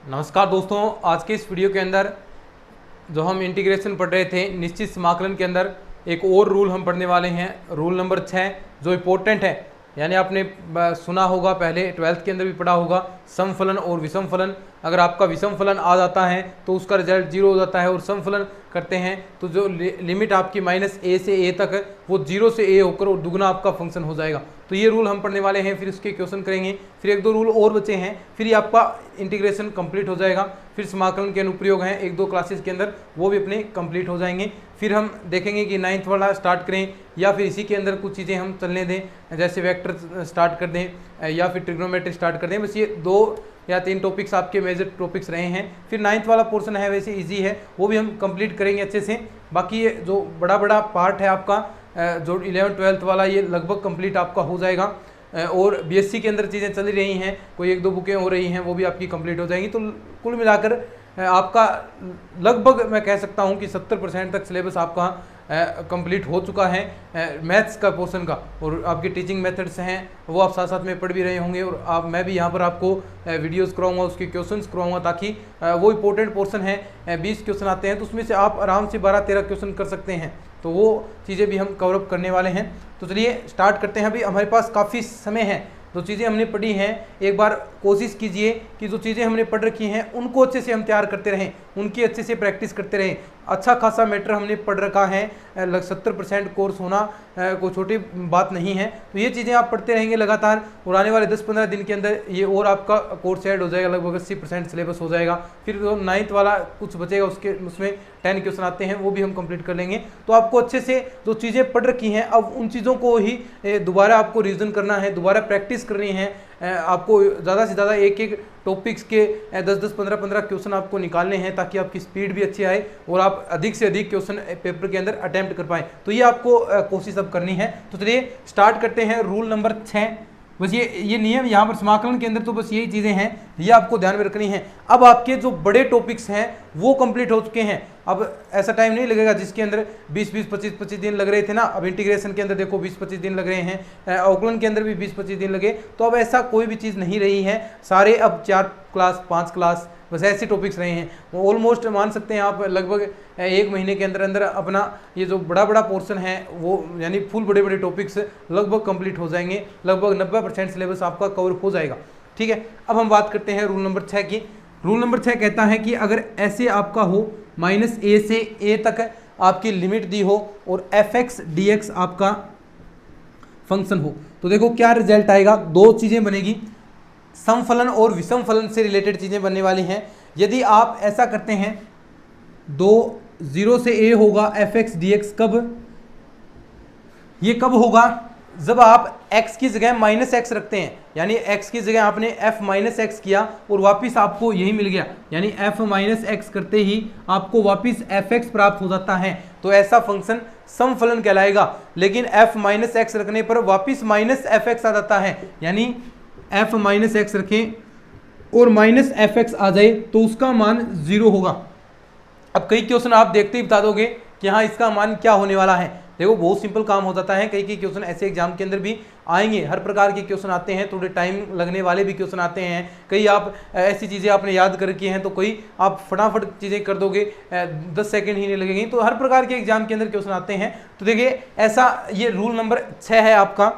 नमस्कार दोस्तों, आज के इस वीडियो के अंदर जो हम इंटीग्रेशन पढ़ रहे थे निश्चित समाकलन के अंदर एक और रूल हम पढ़ने वाले हैं। रूल नंबर 6 जो इम्पोर्टेंट है, यानी आपने सुना होगा, पहले 12th के अंदर भी पढ़ा होगा, सम फलन और विषम फलन। अगर आपका विषम फलन आ जाता है तो उसका रिजल्ट 0 हो जाता है, और सम फलन करते हैं तो जो लिमिट आपकी -a से a तक है वो 0 से a होकर और दुगना आपका फंक्शन हो जाएगा। तो ये रूल हम पढ़ने वाले हैं, फिर उसके क्वेश्चन करेंगे, फिर एक दो रूल और बचे हैं, फिर ये आपका इंटीग्रेशन कंप्लीट हो जाएगा। फिर समाकलन के अनुप्रयोग हैं एक दो क्लासेस के अंदर, वो भी अपने कंप्लीट हो जाएंगे। फिर हम देखेंगे कि 9th वाला स्टार्ट करें या फिर इसी के अंदर कुछ चीज़ें हम चलने दें, जैसे वेक्टर स्टार्ट कर दें या फिर ट्रिग्नोमेट्री स्टार्ट कर दें। बस ये 2 या 3 टॉपिक्स आपके मेजर टॉपिक्स रहे हैं। फिर 9th वाला पोर्शन है, वैसे इजी है, वो भी हम कंप्लीट करेंगे अच्छे से। बाकी ये जो बड़ा पार्ट है आपका जो 11th 12th वाला, ये लगभग कंप्लीट आपका हो जाएगा। और बीएससी के अंदर चीज़ें चल रही हैं, कोई एक दो बुकें हो रही हैं, वो भी आपकी कंप्लीट हो जाएंगी। तो कुल मिलाकर आपका लगभग मैं कह सकता हूं कि 70% तक सिलेबस आपका कंप्लीट हो चुका है मैथ्स का पोर्शन का। और आपकी टीचिंग मेथड्स हैं वो आप साथ साथ में पढ़ भी रहे होंगे, और मैं भी यहाँ पर आपको वीडियोस कराऊंगा, उसके क्वेश्चंस कराऊंगा, ताकि वो इंपॉर्टेंट पोर्शन है। 20 क्वेश्चन आते हैं तो उसमें से आप आराम से 12-13 क्वेश्चन कर सकते हैं। तो वो चीज़ें भी हम कवर अप करने वाले हैं। तो चलिए स्टार्ट करते हैं। अभी हमारे पास काफ़ी समय है, जो चीज़ें हमने पढ़ी हैं एक बार कोशिश कीजिए कि जो चीज़ें हमने पढ़ रखी हैं उनको अच्छे से हम तैयार करते रहें, उनकी अच्छे से प्रैक्टिस करते रहें। अच्छा खासा मैटर हमने पढ़ रखा है, 70% कोर्स होना कोई छोटी बात नहीं है। तो ये चीज़ें आप पढ़ते रहेंगे लगातार, और आने वाले 10-15 दिन के अंदर ये और आपका कोर्स ऐड हो जाएगा, लगभग 80% सिलेबस हो जाएगा। फिर जो 9th वाला कुछ बचेगा उसमें 10 क्वेश्चन आते हैं, वो भी हम कंप्लीट कर लेंगे। तो आपको अच्छे से जो चीज़ें पढ़ रखी हैं अब उन चीज़ों को ही दोबारा आपको रिविजन करना है, दोबारा प्रैक्टिस करनी है। आपको ज़्यादा से ज़्यादा एक टॉपिक्स के 10-10, 15-15 क्वेश्चन आपको निकालने हैं, ताकि आपकी स्पीड भी अच्छी आए और आप अधिक से अधिक क्वेश्चन पेपर के अंदर अटेम्प्ट कर पाएँ। तो ये आपको कोशिश अब करनी है। तो चलिए स्टार्ट करते हैं। रूल नंबर 6, बस ये नियम यहाँ पर समाकलन के अंदर तो बस यही चीज़ें हैं, ये आपको ध्यान में रखनी है। अब आपके जो बड़े टॉपिक्स हैं वो कंप्लीट हो चुके हैं। अब ऐसा टाइम नहीं लगेगा जिसके अंदर 20-20, 25-25 दिन लग रहे थे ना। अब इंटीग्रेशन के अंदर देखो 20-25 दिन लग रहे हैं, अवकलन के अंदर भी 20-25 दिन लगे। तो अब ऐसा कोई भी चीज़ नहीं रही है, सारे अब 4 क्लास 5 क्लास बस ऐसे टॉपिक्स रहे हैं। ऑलमोस्ट मान सकते हैं आप लगभग 1 महीने के अंदर अंदर अपना ये जो बड़ा पोर्शन है वो, यानी फुल बड़े टॉपिक्स लगभग कंप्लीट हो जाएंगे। लगभग 90% सिलेबस आपका कवर हो जाएगा। ठीक है, अब हम बात करते हैं रूल नंबर 6 की। रूल नंबर 6 कहता है कि अगर ऐसे आपका हो -a से a तक आपकी लिमिट दी हो और fx dx आपका फंक्शन हो, तो देखो क्या रिजल्ट आएगा। 2 चीज़ें बनेगी, सम फलन और विषम फलन से रिलेटेड चीज़ें बनने वाली हैं। यदि आप ऐसा करते हैं 0 से a होगा fx dx, कब होगा, जब आप x की जगह -x रखते हैं, यानी x की जगह आपने f -x किया और वापस आपको यही मिल गया, यानी f -x करते ही आपको वापस fx प्राप्त हो जाता है, तो ऐसा फंक्शन सम फलन कहलाएगा। लेकिन f -x रखने पर वापस -fx आ जाता है, यानी f -x रखें और -fx आ जाए तो उसका मान 0 होगा। अब कई क्वेश्चन आप देखते ही बता दोगे कि हाँ इसका मान क्या होने वाला है। देखो बहुत सिंपल काम हो जाता है। कई क्वेश्चन ऐसे एग्जाम के अंदर भी आएंगे, हर प्रकार के क्वेश्चन आते हैं, थोड़े टाइम लगने वाले भी क्वेश्चन आते हैं। कई आप ऐसी चीज़ें आपने याद कर रखी हैं तो कोई आप फटाफट चीज़ें कर दोगे, 10 सेकंड ही नहीं लगेंगे। तो हर प्रकार के एग्जाम के अंदर क्वेश्चन आते हैं। तो देखिए ऐसा ये रूल नंबर 6 है आपका।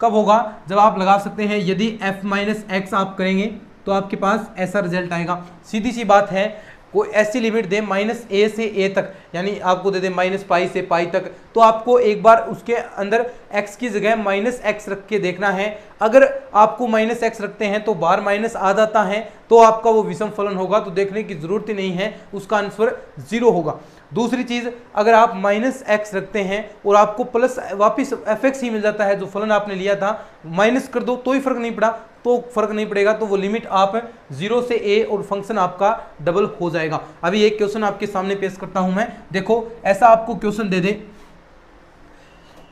कब होगा, जब आप लगा सकते हैं यदि f -x आप करेंगे तो आपके पास ऐसा रिजल्ट आएगा। सीधी सी बात है, कोई ऐसी लिमिट दे -a से a तक, यानी आपको दे दे -π से π तक, तो आपको एक बार उसके अंदर x की जगह -x रख के देखना है। अगर आपको -x रखते हैं तो बार माइनस आ जाता है तो आपका वो विषम फलन होगा, तो देखने की जरूरत ही नहीं है, उसका आंसर 0 होगा। दूसरी चीज़, अगर आप -x रखते हैं और आपको प्लस वापस fx ही मिल जाता है, जो फलन आपने लिया था माइनस कर दो तो ही फर्क नहीं पड़ा, तो फर्क नहीं पड़ेगा, तो वो लिमिट आप 0 से a और फंक्शन आपका डबल हो जाएगा। अभी एक क्वेश्चन आपके सामने पेश करता हूं मैं। देखो ऐसा आपको क्वेश्चन दे दे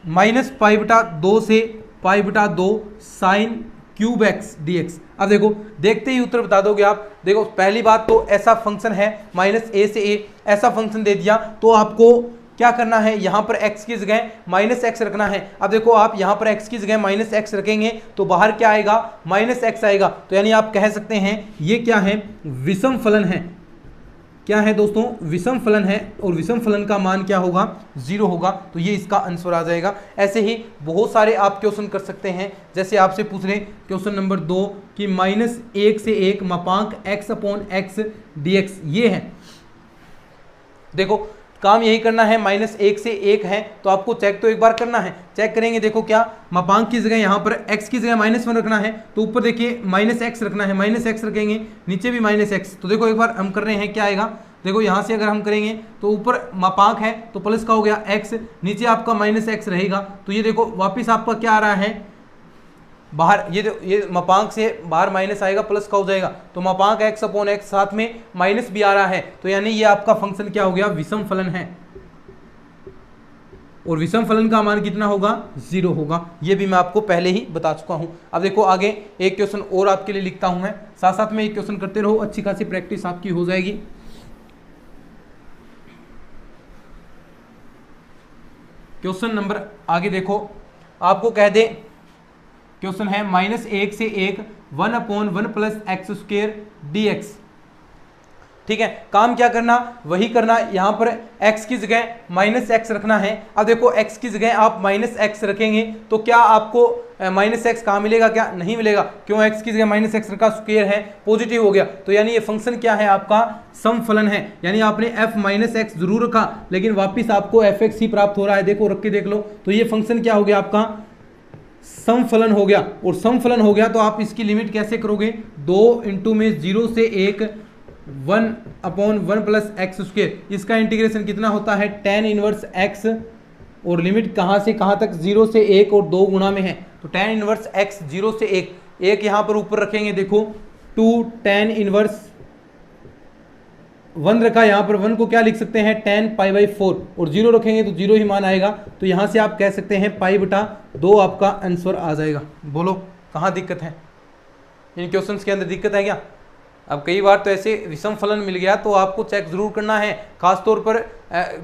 -π/2 से π/2 sin क्यूब x dx। अब देखो देखते ही उत्तर बता दोगे आप। देखो पहली बात तो ऐसा फंक्शन है -a से a, ऐसा फंक्शन दे दिया तो आपको क्या करना है, यहाँ पर x की जगह माइनस एक्स रखना है। अब देखो आप यहाँ पर x की जगह माइनस एक्स रखेंगे तो बाहर क्या आएगा, माइनस एक्स आएगा। तो यानी आप कह सकते हैं ये क्या है, विषम फलन है। क्या है दोस्तों, विषम फलन है, और विषम फलन का मान क्या होगा, 0 होगा। तो ये इसका आंसर आ जाएगा। ऐसे ही बहुत सारे आप क्वेश्चन कर सकते हैं, जैसे आपसे पूछ रहे क्वेश्चन नंबर 2 कि -1 से 1 मापांक x/x dx ये है। देखो काम यही करना है, -1 से 1 है तो आपको चेक तो एक बार करना है। चेक करेंगे, देखो क्या मापांक की जगह यहाँ पर x की जगह -1 रखना है, तो ऊपर देखिए -x रखना है, -x रखेंगे, नीचे भी -x। तो देखो एक बार हम कर रहे हैं, क्या आएगा, देखो यहाँ से अगर हम करेंगे तो ऊपर मापांक है तो प्लस का हो गया x, नीचे आपका -x रहेगा। तो ये देखो वापिस आपका क्या आ रहा है, बाहर ये मापांक से बाहर माइनस आएगा, प्लस का हो जाएगा। तो मापांक x/x साथ में माइनस भी आ रहा है, तो यानी ये आपका फंक्शन क्या हो गया, विषम फलन है। और विषम फलन का मान कितना होगा, 0 होगा। ये भी मैं आपको पहले ही बता चुका हूं। अब देखो आगे एक क्वेश्चन और आपके लिए लिखता हूं मैं, साथ साथ में एक क्वेश्चन करते रहो, अच्छी खासी प्रैक्टिस आपकी हो जाएगी। क्वेश्चन नंबर आगे देखो, आपको कह दे क्वेश्चन है -1 से 1 1/1 + x² dx। ठीक है, काम क्या करना, वही करना, यहाँ पर x की जगह -x रखना है। अब देखो x की जगह आप -x रखेंगे तो क्या आपको -x कहाँ मिलेगा, क्या नहीं मिलेगा, क्यों, x की जगह -x रखा, स्क्वायर है, पॉजिटिव हो गया। तो यानी ये फंक्शन क्या है, आपका सम फलन है। यानी आपने f -x जरूर रखा लेकिन वापिस आपको fx ही प्राप्त हो रहा है। देखो रख के देख लो, तो ये फंक्शन क्या हो गया, आपका सम फलन हो गया। और सम फलन हो गया तो आप इसकी लिमिट कैसे करोगे, 2 इंटू में 0 से 1 1/1 + x²। इसका इंटीग्रेशन कितना होता है, tan इनवर्स x, और लिमिट कहाँ से कहाँ तक, 0 से 1 और 2 गुणा में है। तो tan इनवर्स x 0 से 1 यहाँ पर ऊपर रखेंगे, देखो 2 tan इनवर्स 1 रखा, यहाँ पर 1 को क्या लिख सकते हैं, tan π/4, और 0 रखेंगे तो 0 ही मान आएगा। तो यहाँ से आप कह सकते हैं π/2 आपका आंसर आ जाएगा। बोलो कहाँ दिक्कत है, इन क्वेश्चंस के अंदर दिक्कत है क्या। अब कई बार तो ऐसे विषम फलन मिल गया तो आपको चेक जरूर करना है, खास तौर पर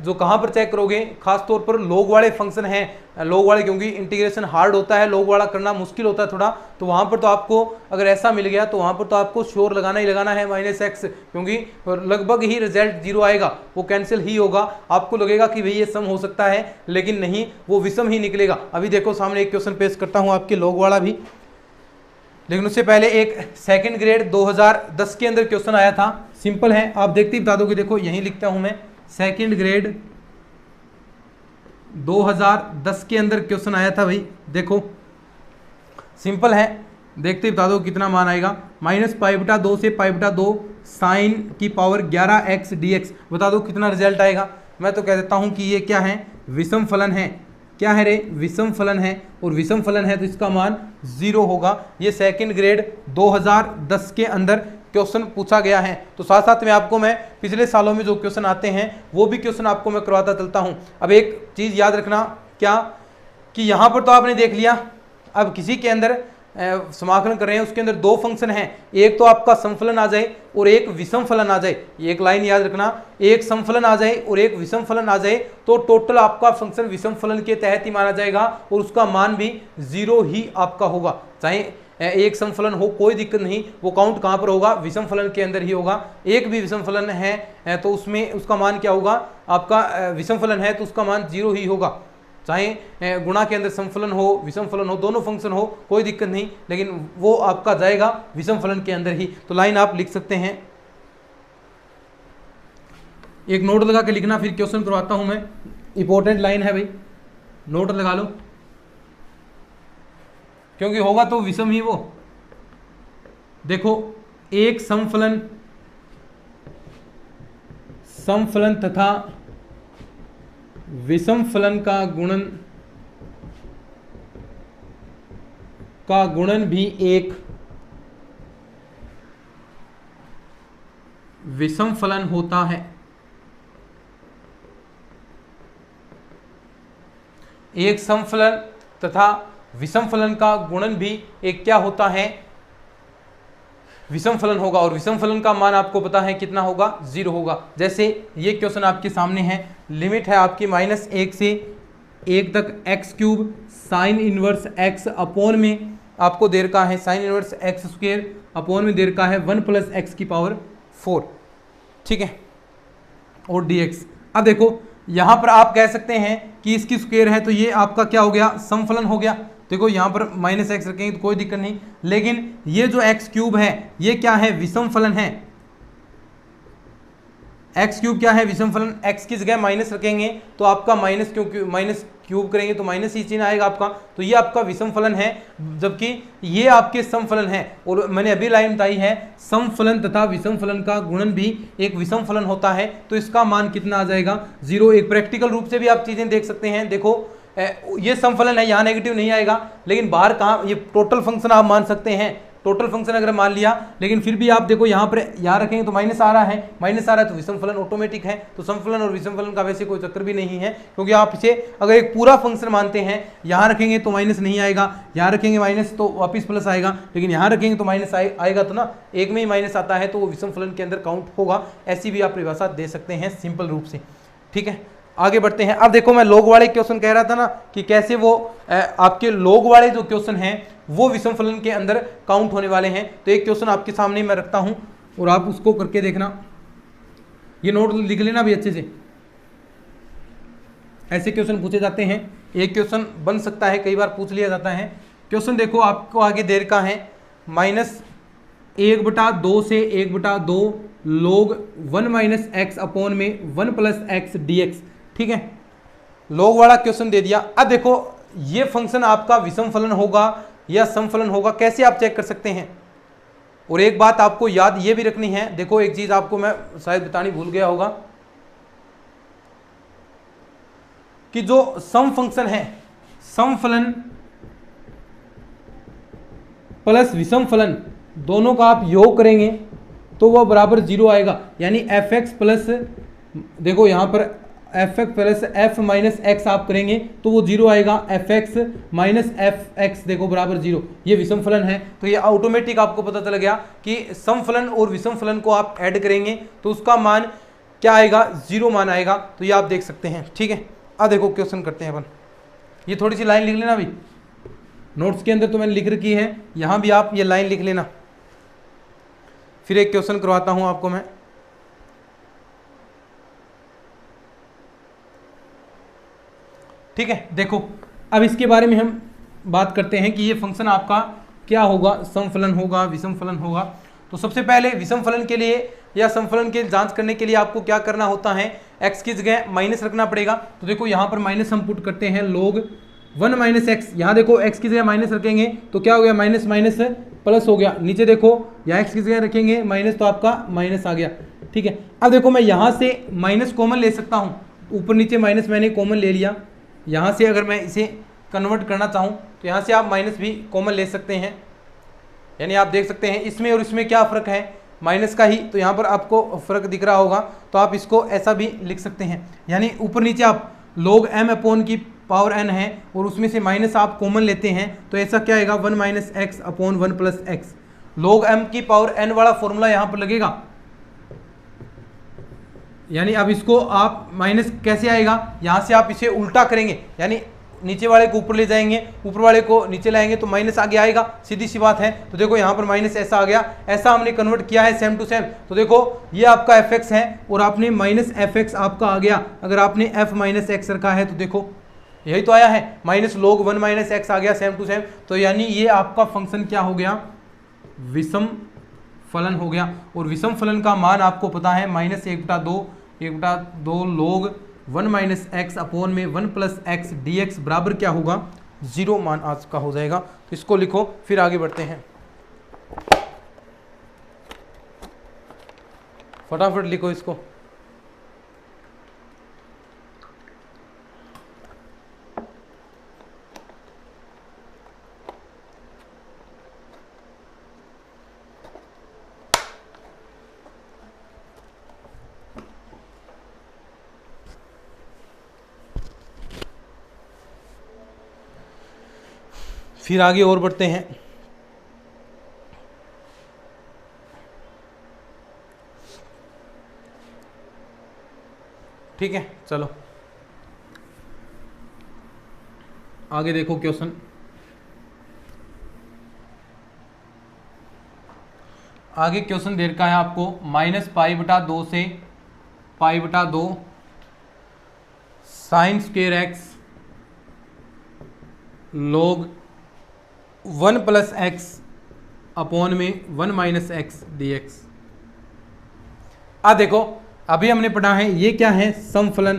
जो कहाँ पर चेक करोगे, खास तौर पर लोग वाले फंक्शन हैं, लोग वाले, क्योंकि इंटीग्रेशन हार्ड होता है, लोग वाला करना मुश्किल होता है थोड़ा। तो वहाँ पर तो आपको अगर ऐसा मिल गया तो वहाँ पर तो आपको श्योर लगाना ही लगाना है -x, क्योंकि लगभग ही रिजल्ट 0 आएगा, वो कैंसिल ही होगा। आपको लगेगा कि भाई ये सम हो सकता है, लेकिन नहीं, वो विषम ही निकलेगा। अभी देखो सामने एक क्वेश्चन पेश करता हूँ आपके लोग वाला भी, लेकिन उससे पहले एक सेकंड ग्रेड 2010 के अंदर क्वेश्चन आया था, सिंपल है, आप देखते ही बता दोगे। देखो यहीं लिखता हूं मैं, सेकंड ग्रेड 2010 के अंदर क्वेश्चन आया था भाई। देखो सिंपल है, देखते ही बता दो कितना मान आएगा, -π/2 से π/2 sin की पावर 11x dx। बता दो कितना रिजल्ट आएगा। मैं तो कह देता हूं कि ये क्या है, विषम फलन है। क्या है रे, विषम फलन है, और विषम फलन है तो इसका मान 0 होगा। ये सेकंड ग्रेड 2010 के अंदर क्वेश्चन पूछा गया है। तो साथ साथ में आपको मैं पिछले सालों में जो क्वेश्चन आते हैं वो भी क्वेश्चन आपको मैं करवाता चलता हूं। अब एक चीज़ याद रखना, क्या कि यहाँ पर तो आपने देख लिया, अब किसी के अंदर समाकलन कर रहे हैं, उसके अंदर 2 फंक्शन हैं, एक तो आपका समफलन आ जाए और एक विषम फलन आ जाए। एक लाइन याद रखना, एक समफलन आ जाए और एक विषम फलन आ जाए तो टोटल आपका फंक्शन विषम फलन के तहत ही माना जाएगा, और उसका मान भी 0 ही आपका होगा। चाहे एक समफलन हो कोई दिक्कत नहीं, वो काउंट कहाँ पर होगा, विषम फलन के अंदर ही होगा। एक भी विषम फलन है तो उसमें उसका मान क्या होगा, आपका विषम फलन है तो उसका मान 0 ही होगा। चाहे गुणा के अंदर समफलन हो, विषम फलन हो, दोनों फंक्शन हो, कोई दिक्कत नहीं, लेकिन वो आपका जाएगा विषम फलन के अंदर ही। तो लाइन आप लिख सकते हैं, एक नोट लगा के लिखना, फिर क्वेश्चन करवाता हूं मैं। इंपॉर्टेंट लाइन है भाई, नोट लगा लो, क्योंकि होगा तो विषम ही वो। देखो एक समफलन तथा विषम फलन का गुणन भी एक विषम फलन होता है। एक समफलन तथा विषम फलन का गुणन भी एक क्या होता है, विषम फलन होगा, और विषम फलन का मान आपको पता है कितना होगा, 0 होगा। जैसे ये क्वेश्चन आपके सामने है, लिमिट है आपकी -1 से 1 तक x cube sine inverse x upon में आपको दे रखा है sine inverse x square upon में दे रखा है 1 + x⁴, ठीक है, और dx। अब देखो यहाँ पर आप कह सकते हैं कि इसकी स्क्वायर है तो ये आपका क्या हो गया, समफलन हो गया। देखो यहाँ पर -x रखेंगे तो कोई दिक्कत नहीं, लेकिन ये जो x³ है ये क्या है, विषम फलन है। x³ क्या है, विषम फलन। x की जगह माइनस रखेंगे तो आपका माइनस क्यूब करेंगे तो माइनस ही चिन्ह आएगा आपका, तो ये आपका विषम फलन है, जबकि ये आपके समफलन है। और मैंने अभी लाइन बताई है, समफलन तथा विषम फलन का गुणन भी एक विषम फलन होता है, तो इसका मान कितना आ जाएगा, 0। एक प्रैक्टिकल रूप से भी आप चीजें देख सकते हैं। देखो ये समफलन है, यहाँ नेगेटिव नहीं आएगा, लेकिन बाहर कहाँ, ये टोटल फंक्शन आप मान सकते हैं, टोटल फंक्शन अगर मान लिया, लेकिन फिर भी आप देखो यहाँ पर यहाँ रखेंगे तो माइनस आ रहा है, तो विषम फलन ऑटोमेटिक है। तो समफलन और विषम फलन का वैसे कोई चक्कर भी नहीं है, क्योंकि आप इसे अगर एक पूरा फंक्शन मानते हैं, यहाँ रखेंगे तो माइनस नहीं आएगा, यहाँ रखेंगे माइनस तो वापस प्लस आएगा, लेकिन यहाँ रखेंगे तो माइनस आएगा, तो ना एक में ही माइनस आता है तो वो विषम फलन के अंदर काउंट होगा। ऐसी भी आप परिभाषा दे सकते हैं सिंपल रूप से, ठीक है। आगे बढ़ते हैं। अब देखो मैं लोग वाले क्वेश्चन कह रहा था ना कि कैसे वो आपके लोग वाले जो क्वेश्चन हैं वो विषम फलन के अंदर काउंट होने वाले हैं। तो एक क्वेश्चन आपके सामने मैं रखता हूं और आप उसको करके देखना, ये नोट लिख लेना भी अच्छे से। ऐसे क्वेश्चन पूछे जाते हैं, एक क्वेश्चन बन सकता है, कई बार पूछ लिया जाता है। क्वेश्चन देखो आपको आगे दे रखा है, -1/2 से 1/2 log 1 - x अपॉन में 1 + x dx, ठीक है, लोग वाला क्वेश्चन दे दिया। अब देखो ये फंक्शन आपका विषम फलन होगा या समफलन होगा, कैसे आप चेक कर सकते हैं। और एक बात आपको याद ये भी रखनी है, देखो एक चीज आपको मैं शायद बतानी भूल गया होगा कि जो सम फंक्शन है, समफलन प्लस विषम फलन दोनों का आप योग करेंगे तो वह बराबर 0 आएगा। यानी fx प्लस, देखो यहां पर fx plus f minus x आप करेंगे तो वो 0 आएगा, fx माइनस fx देखो बराबर 0, ये विषम फलन है। तो ये ऑटोमेटिक आपको पता चल गया कि समफलन और विषम फलन को आप ऐड करेंगे तो उसका मान क्या आएगा, 0 मान आएगा। तो ये आप देख सकते हैं, ठीक है। अब देखो क्वेश्चन करते हैं अपन, ये थोड़ी सी लाइन लिख लेना अभी, नोट्स के अंदर तो मैंने लिख रखी है, यहां भी आप ये लाइन लिख लेना। फिर एक क्वेश्चन करवाता हूं आपको मैं, ठीक है। देखो अब इसके बारे में हम बात करते हैं कि ये फंक्शन आपका क्या होगा, समफलन होगा, विषम फलन होगा। तो सबसे पहले विषम फलन के लिए या समफलन के जांच करने के लिए आपको क्या करना होता है, x की जगह माइनस रखना पड़ेगा। तो देखो यहाँ पर माइनस हम पुट करते हैं, log 1 - x, यहाँ देखो x की जगह माइनस रखेंगे तो क्या हो गया, माइनस माइनस प्लस हो गया। नीचे देखो यहाँ x की जगह रखेंगे माइनस तो आपका माइनस आ गया, ठीक है। अब देखो मैं यहाँ से माइनस कॉमन ले सकता हूँ, ऊपर नीचे माइनस मैंने कॉमन ले लिया। यहाँ से अगर मैं इसे कन्वर्ट करना चाहूँ तो यहाँ से आप माइनस भी कॉमन ले सकते हैं। यानी आप देख सकते हैं इसमें और इसमें क्या फ़र्क है, माइनस का ही, तो यहाँ पर आपको फ़र्क दिख रहा होगा। तो आप इसको ऐसा भी लिख सकते हैं, यानी ऊपर नीचे आप log m अपॉन की पावर n है और उसमें से माइनस आप कॉमन लेते हैं तो ऐसा क्या आएगा, 1 - x upon 1 + x। log m की पावर n वाला फॉर्मूला यहाँ पर लगेगा। यानी अब इसको आप माइनस कैसे आएगा, यहाँ से आप इसे उल्टा करेंगे, यानी नीचे वाले को ऊपर ले जाएंगे, ऊपर वाले को नीचे लाएंगे तो माइनस आगे आएगा, सीधी सी बात है। तो देखो यहाँ पर माइनस ऐसा आ गया, ऐसा हमने कन्वर्ट किया है सेम टू सेम। तो देखो ये आपका fx है और आपने माइनस fx आपका आ गया। अगर आपने f माइनस x रखा है तो देखो यही तो आया है, माइनस log 1 - x आ गया सेम टू सेम। तो यानी ये आपका फंक्शन क्या हो गया, विषम फलन हो गया। और विषम फलन का मान आपको पता है -1/2 log 1 - x अपॉन में 1 + x dx बराबर क्या होगा, 0 मान आज का हो जाएगा। तो इसको लिखो, फिर आगे बढ़ते हैं, फटाफट लिखो इसको। फिर आगे और बढ़ते हैं। ठीक है, चलो आगे देखो क्वेश्चन। आगे क्वेश्चन दे रखा है आपको -π/2 से π/2 sine square x log 1 + x upon में 1 - x dx। देखो अभी हमने पढ़ा है ये क्या है, समफलन,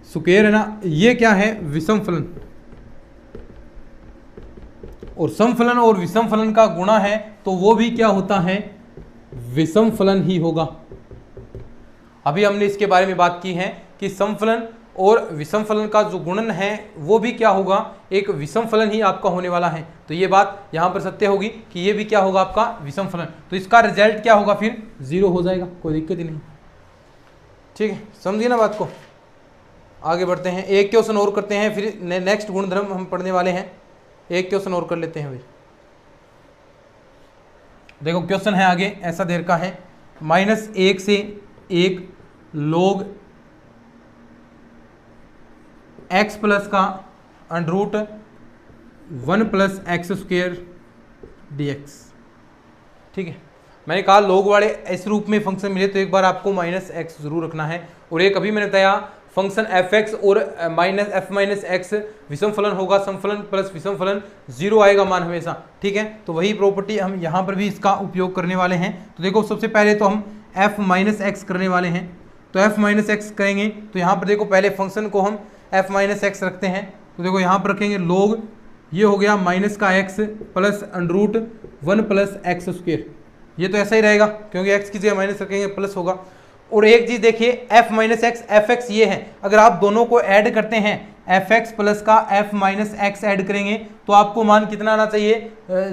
स्क्वायर है ना, ये क्या है, विषम फलन, और समफलन और विषम फलन का गुणा है तो वो भी क्या होता है, विषम फलन ही होगा। अभी हमने इसके बारे में बात की है कि समफलन और विषम फलन का जो गुणन है वो भी क्या होगा, एक विषम फलन ही आपका होने वाला है। तो ये बात यहाँ पर सत्य होगी कि ये भी क्या होगा आपका विषम फलन, तो इसका रिजल्ट क्या होगा, फिर 0 हो जाएगा, कोई दिक्कत ही नहीं। ठीक है, समझिए ना बात को। आगे बढ़ते हैं, एक क्वेश्चन और करते हैं, फिर नेक्स्ट गुणधर्म हम पढ़ने वाले हैं। एक क्वेश्चन और कर लेते हैं भाई। देखो क्वेश्चन है आगे ऐसा देर का है, -1 से 1 log x प्लस का √1 + x² dx। ठीक है, मैंने कहा लोग वाले इस रूप में फंक्शन मिले तो एक बार आपको -x जरूर रखना है। और एक अभी मैंने बताया फंक्शन f(x) और -f-x विषम फलन होगा, समफलन प्लस विषम फलन 0 आएगा मान हमेशा। ठीक है, तो वही प्रॉपर्टी हम यहाँ पर भी इसका उपयोग करने वाले हैं। तो देखो सबसे पहले तो हम f-x करने वाले हैं, तो f-x करेंगे तो यहाँ पर देखो पहले फंक्शन को हम f-x रखते हैं, तो देखो यहाँ पर रखेंगे log, ये हो गया -x प्लस √1 + x²। ये तो ऐसा ही रहेगा क्योंकि x की जगह माइनस रखेंगे प्लस होगा। और एक चीज देखिए f-x f(x) ये है, अगर आप दोनों को ऐड करते हैं f(x) प्लस का f-x ऐड करेंगे तो आपको मान कितना आना चाहिए,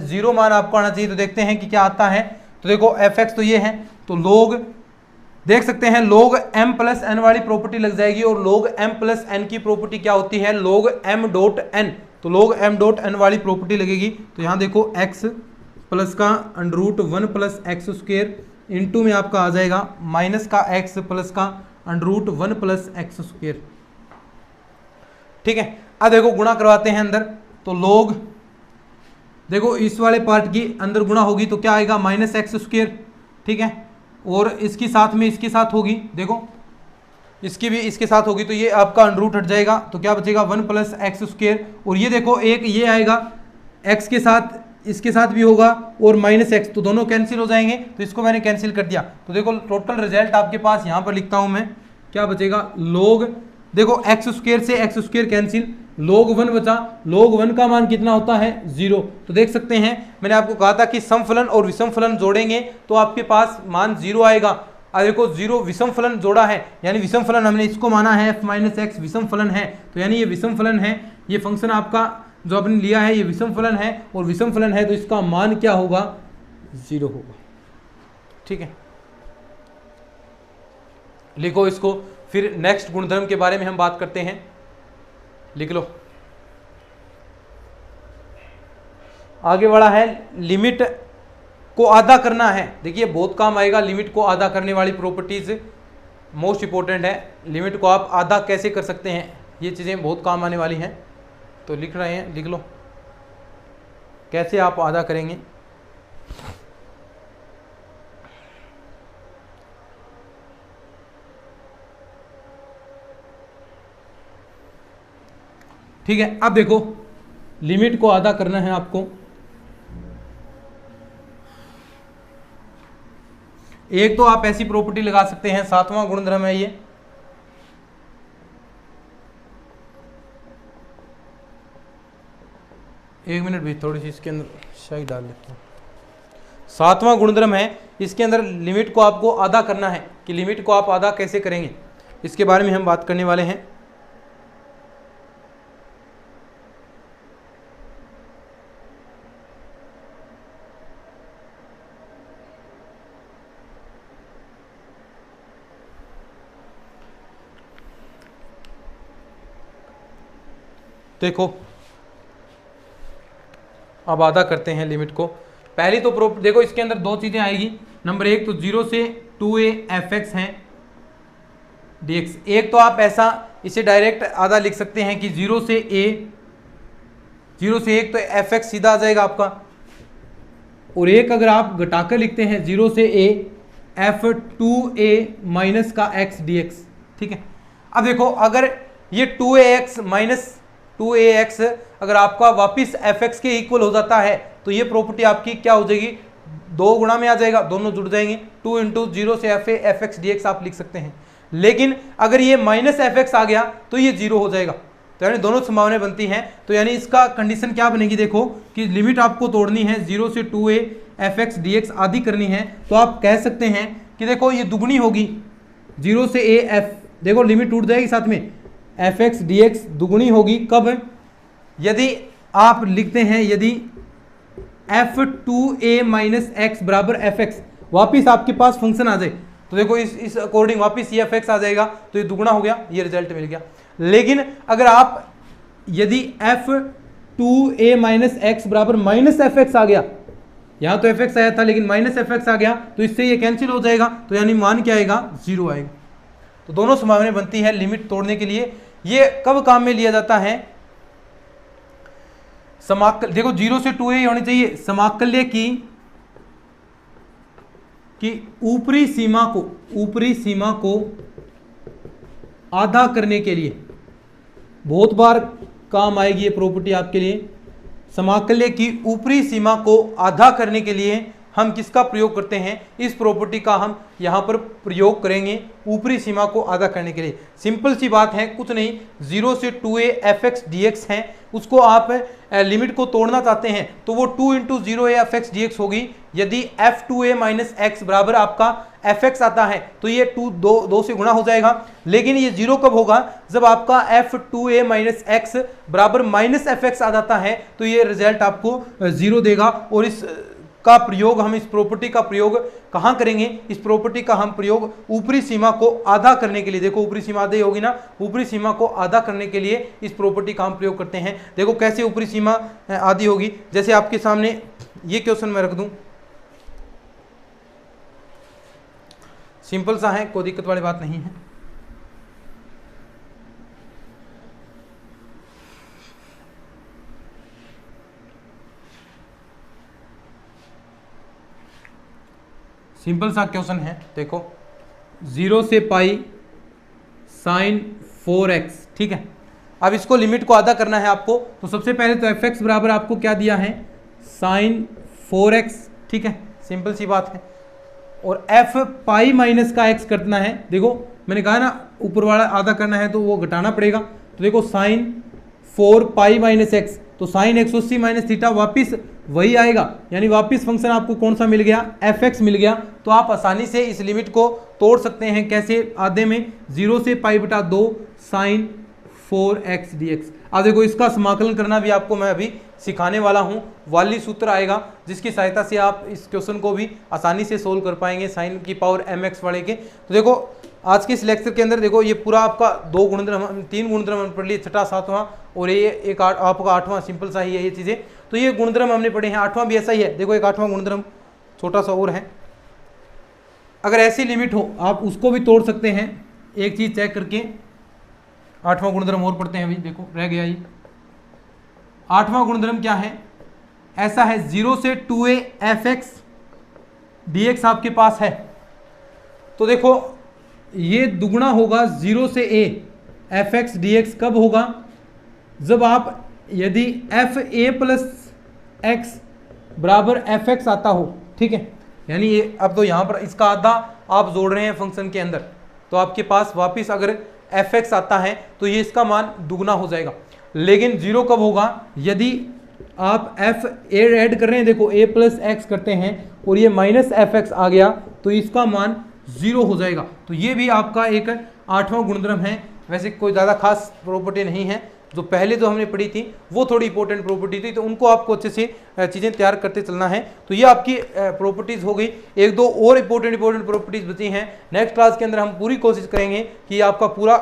0 मान आपको आना चाहिए। तो देखते हैं कि क्या आता है। तो देखो f(x) तो ये है, तो log देख सकते हैं log m + n वाली प्रॉपर्टी लग जाएगी, और log m + n की प्रॉपर्टी क्या होती है, log m.n। तो log m.n वाली प्रॉपर्टी लगेगी। तो यहाँ देखो x प्लस का √1 + x² इंटू में आपका आ जाएगा माइनस का x प्लस का √1 + x²। ठीक है, अब देखो गुणा करवाते हैं अंदर, तो log देखो इस वाले पार्ट की अंदर गुणा होगी तो क्या आएगा, -x²। ठीक है, और इसकी साथ में इसके साथ होगी, देखो इसकी भी इसके साथ होगी तो ये आपका √ हट जाएगा, तो क्या बचेगा 1 + x²। और ये देखो एक ये आएगा x के साथ, इसके साथ भी होगा, और -x, तो दोनों कैंसिल हो जाएंगे, तो इसको मैंने कैंसिल कर दिया। तो देखो टोटल रिजल्ट आपके पास यहाँ पर लिखता हूँ मैं, क्या बचेगा, log देखो x² से x² कैंसिल, log 1 बचा, log 1 का मान कितना होता है, 0। तो देख सकते हैं मैंने आपको कहा था कि समफलन और विषम फलन जोड़ेंगे तो आपके पास मान 0 आएगा। अब देखो 0 विषम फलन जोड़ा है, यानी विषम फलन हमने इसको माना है f-x विषम फलन है, तो यानी ये विषम फलन है, ये फंक्शन आपका जो आपने लिया है ये विषम फलन है, और विषम फलन है तो इसका मान क्या होगा, 0 होगा। ठीक है, लिखो इसको, फिर नेक्स्ट गुणधर्म के बारे में हम बात करते हैं, लिख लो। आगे वाला है लिमिट को आधा करना है। देखिए बहुत काम आएगा, लिमिट को आधा करने वाली प्रॉपर्टीज मोस्ट इंपॉर्टेंट है। लिमिट को आप आधा कैसे कर सकते हैं, ये चीज़ें बहुत काम आने वाली हैं, तो लिख रहे हैं, लिख लो कैसे आप आधा करेंगे। ठीक है, अब देखो लिमिट को आधा करना है आपको। एक तो आप ऐसी प्रॉपर्टी लगा सकते हैं, 7वां गुणधर्म है ये, एक मिनट भी थोड़ी सी इसके अंदर शाही डाल लेता हूँ। 7वां गुणधर्म है, इसके अंदर लिमिट को आपको आधा करना है, कि लिमिट को आप आधा कैसे करेंगे इसके बारे में हम बात करने वाले हैं। देखो अब आधा करते हैं लिमिट को। पहली तो देखो इसके अंदर दो चीज़ें आएगी, नंबर 1 तो 0 से 2a f(x) है, dx। एक तो आप ऐसा इसे डायरेक्ट आधा लिख सकते हैं कि 0 से 1 तो fx सीधा आ जाएगा आपका, और एक अगर आप घटाकर लिखते हैं 0 से a f2a माइनस का x dx। ठीक है, अब देखो अगर ये 2ax माइनस 2ax अगर आपका वापिस fx के इक्वल हो जाता है तो ये प्रॉपर्टी आपकी क्या हो जाएगी, 2 गुणा में आ जाएगा, दोनों जुड़ जाएंगे, 2 इंटू 0 से fx dx आप लिख सकते हैं। लेकिन अगर ये माइनस fx आ गया तो ये 0 हो जाएगा, तो यानी दोनों संभावनाएं बनती हैं। तो यानी इसका कंडीशन क्या बनेगी, देखो कि लिमिट आपको तोड़नी है 0 से 2a fx dx आदि करनी है, तो आप कह सकते हैं कि देखो ये दुगनी होगी 0 से a f, देखो लिमिट टूट जाएगी साथ में, fx dx दुगनी होगी कब, यदि आप लिखते हैं यदि f2a माइनस x बराबर fx, वापिस आपके पास फंक्शन आ जाए तो देखो इस अकॉर्डिंग वापिस ये fx आ जाएगा, तो ये दुगना हो गया, ये रिजल्ट मिल गया। लेकिन अगर आप यदि f2a माइनस x बराबर माइनस fx आ गया, यहां तो fx आया था लेकिन माइनस fx आ गया, तो इससे ये कैंसिल हो जाएगा, तो यानी मान क्या आएगा, 0 आएगा। तो दोनों संभावनाएं बनती है लिमिट तोड़ने के लिए। ये कब काम में लिया जाता है, समाकल, देखो 0 से 2a होनी चाहिए, समाकल्य की ऊपरी सीमा को आधा करने के लिए, बहुत बार काम आएगी ये प्रॉपर्टी आपके लिए। समाकल्य की ऊपरी सीमा को आधा करने के लिए हम किसका प्रयोग करते हैं, इस प्रॉपर्टी का हम यहाँ पर प्रयोग करेंगे ऊपरी सीमा को आधा करने के लिए। सिंपल सी बात है, कुछ नहीं, 0 से 2a fx dx है, उसको आप लिमिट को तोड़ना चाहते हैं तो वो 2 इंटू 0a fx dx होगी। यदि f2a माइनस x बराबर आपका fx आता है तो ये 2 से गुणा हो जाएगा। लेकिन ये 0 कब होगा, जब आपका f2a माइनस x बराबर माइनस fx आ जाता है, तो ये रिजल्ट आपको 0 देगा। और इस का प्रयोग हम इस प्रॉपर्टी का प्रयोग कहाँ करेंगे, इस प्रॉपर्टी का हम प्रयोग ऊपरी सीमा को आधा करने के लिए, देखो ऊपरी सीमा आधी होगी ना, ऊपरी सीमा को आधा करने के लिए इस प्रॉपर्टी का हम प्रयोग करते हैं। देखो कैसे ऊपरी सीमा आधी होगी, जैसे आपके सामने ये क्वेश्चन मैं रख दूं, सिंपल सा है, कोई दिक्कत वाली बात नहीं है। सिंपल सा क्वेश्चन है, देखो 0 से पाई साइन 4x। ठीक है, अब इसको लिमिट को आधा करना है आपको, तो सबसे पहले तो fx बराबर आपको क्या दिया है, साइन 4x। ठीक है, सिंपल सी बात है। और f पाई माइनस का x करना है, देखो मैंने कहा ना ऊपर वाला आधा करना है तो वो घटाना पड़ेगा, तो देखो साइन 4 पाई माइनस x, तो साइन 180 माइनस थीटा वापिस वही आएगा, यानी वापिस फंक्शन आपको कौन सा मिल गया, fx मिल गया। तो आप आसानी से इस लिमिट को तोड़ सकते हैं, कैसे, आधे में 0 से पाई बटा 2 साइन 4x dx। अब देखो इसका समाकलन करना भी आपको मैं अभी सिखाने वाला हूँ, वाली सूत्र आएगा जिसकी सहायता से आप इस क्वेश्चन को भी आसानी से सोल्व कर पाएंगे साइन की पावर mx वाले के। तो देखो आज के इस लेक्चर के अंदर देखो ये पूरा आपका 3 गुणधर्म हमने पढ़ लिए, 6वां 7वां और ये एक आपका 8वां, सिंपल सा ही है ये चीज़ें। तो ये गुणधर्म हमने पढ़े हैं, 8वां भी ऐसा ही है, देखो एक 8वां गुणधर्म छोटा सा और है। अगर ऐसी लिमिट हो आप उसको भी तोड़ सकते हैं, एक चीज़ चेक करके। 8वां गुणधर्म और पढ़ते हैं अभी, देखो रह गया ये 8वां गुणधर्म क्या है, ऐसा है 0 से 2a fx dx आपके पास है, तो देखो ये दुगना होगा 0 से a fx dx कब होगा, जब आप यदि fa प्लस x बराबर fx आता हो। ठीक है, यानी ये अब तो यहाँ पर इसका आधा आप जोड़ रहे हैं फंक्शन के अंदर, तो आपके पास वापिस अगर fx आता है तो ये इसका मान दुगना हो जाएगा। लेकिन 0 कब होगा, यदि आप f ऐड कर रहे हैं, देखो a प्लस x करते हैं और ये माइनस fx आ गया तो इसका मान 0 हो जाएगा। तो ये भी आपका एक 8वां गुणधर्म है। वैसे कोई ज़्यादा खास प्रॉपर्टी नहीं है, जो पहले जो हमने पढ़ी थी वो थोड़ी इंपॉर्टेंट प्रॉपर्टी थी, तो उनको आपको अच्छे से चीज़ें तैयार करते चलना है। तो ये आपकी प्रॉपर्टीज़ हो गई, एक दो और इंपॉर्टेंट प्रॉपर्टीज़ बची हैं। नेक्स्ट क्लास के अंदर हम पूरी कोशिश करेंगे कि आपका पूरा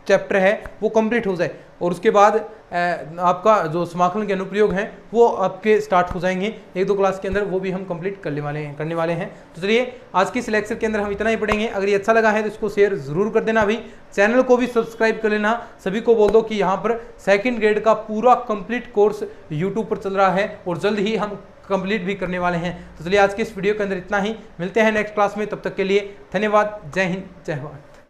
चैप्टर है वो कंप्लीट हो जाए और उसके बाद आपका जो समाकलन के अनुप्रयोग हैं वो आपके स्टार्ट हो जाएंगे 1-2 क्लास के अंदर, वो भी हम कंप्लीट करने वाले हैं। तो चलिए आज के इस लेक्चर के अंदर हम इतना ही पढ़ेंगे। अगर ये अच्छा लगा है तो इसको शेयर जरूर कर देना, अभी चैनल को भी सब्सक्राइब कर लेना। सभी को बोल दो कि यहाँ पर 2nd ग्रेड का पूरा कंप्लीट कोर्स यूट्यूब पर चल रहा है और जल्द ही हम कंप्लीट भी करने वाले हैं। तो चलिए आज के इस वीडियो के अंदर इतना ही, मिलते हैं नेक्स्ट क्लास में, तब तक के लिए धन्यवाद। जय हिंद, जय भारत।